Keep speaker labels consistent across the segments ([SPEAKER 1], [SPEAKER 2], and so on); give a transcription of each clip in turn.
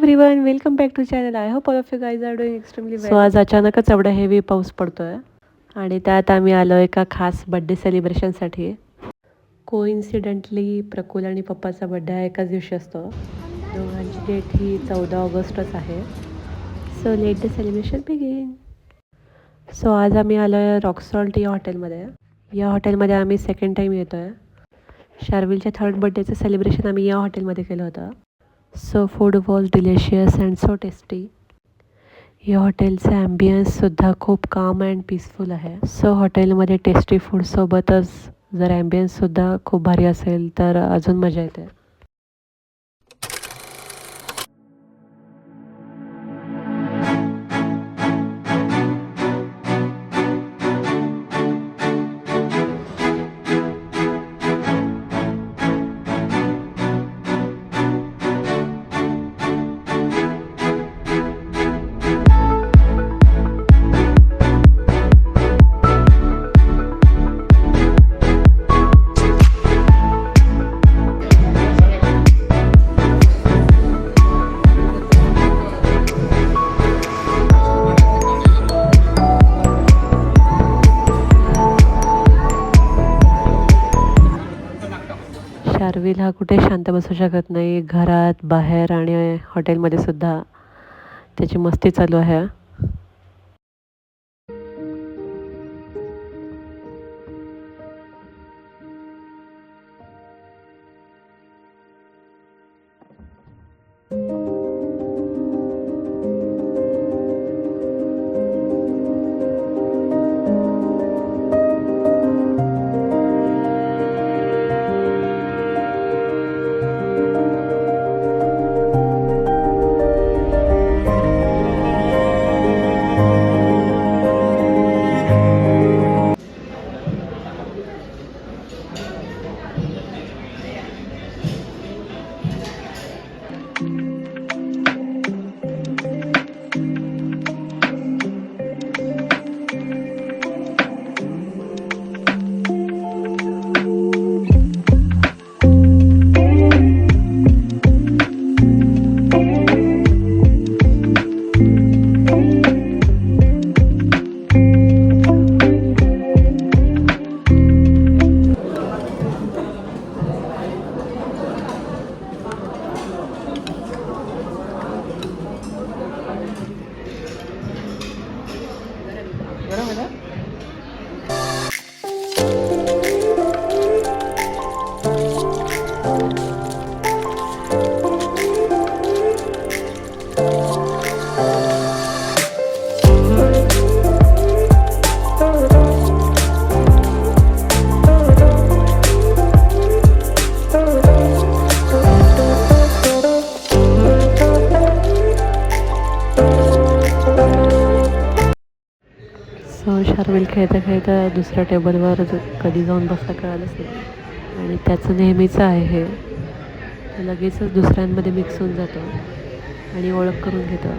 [SPEAKER 1] Everyone, welcome back to channel. I hope all of you guys are doing extremely well. So आज अचानकच एवढा heavy पाऊस पडतोय आणि त्यात आम्ही आलो एका खास बड्डे सेलिब्रेशनसाठी. कोइन्सिडेंटली प्रकुल आणि पप्पाचा बड्डे हा एकाच दिवशी असतो. दोघांची डेट ही 14 ऑगस्टच आहे. So let the celebration begin. So आज आम्ही आलो आहे रॉकसॉल्ट या हॉटेलमध्ये. या हॉटेलमध्ये आम्ही सेकंड टाईम येतो आहे. शार्विलच्या थर्ड बड्डेचं सेलिब्रेशन आम्ही या हॉटेलमध्ये केलं होतं. So food was delicious and so tasty. या हॉटेलचं ॲम्बियन्ससुद्धा खूप काम अँड पीसफुल आहे. सो हॉटेलमध्ये टेस्टी फूडसोबतच जर ॲम्बियन्ससुद्धा खूप भारी असेल तर अजून मजा येते. शार्विल हा कुठे शांत बसू शकत नाही. घरात, बाहेर आणि हॉटेलमध्ये सुद्धा त्याची मस्ती चालू आहे. शार्विल खेळता खेळता दुसऱ्या टेबलवर कधी जाऊन बसता कळालंच नाही आणि त्याचं नेहमीचं आहे हे. लगेचच दुसऱ्यांमध्ये मिक्स होऊन जातो आणि ओळख करून घेतो.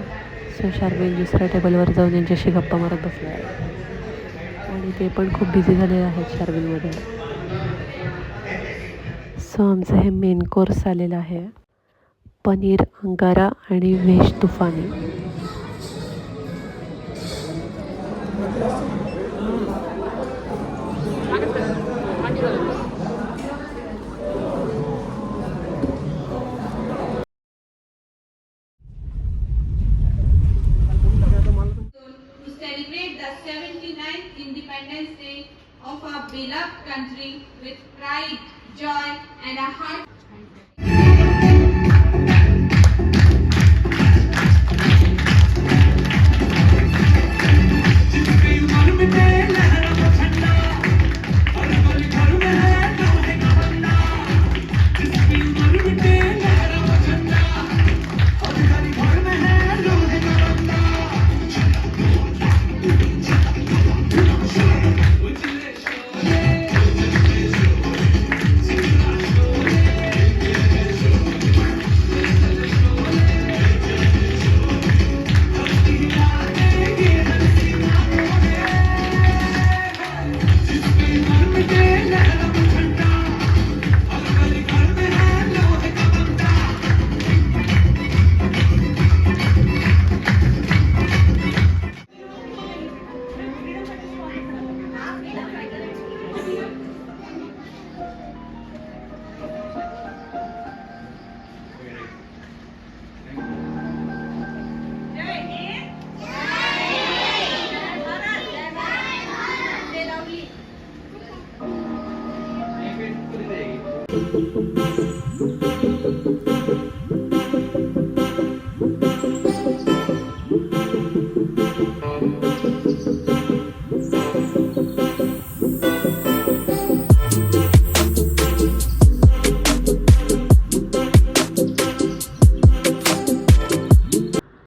[SPEAKER 1] सो शार्विल दुसऱ्या टेबलवर जाऊन यांच्याशी गप्पा मारत बसला आहे आणि ते पण खूप बिझी झालेले आहेत शार्विलमध्ये. सो आमचं हे मेन कोर्स आलेलं आहे. पनीर अंगारा आणि व्हेज तुफानी.
[SPEAKER 2] Celebrate the 79th Independence Day of our beloved country with pride, joy and a heart.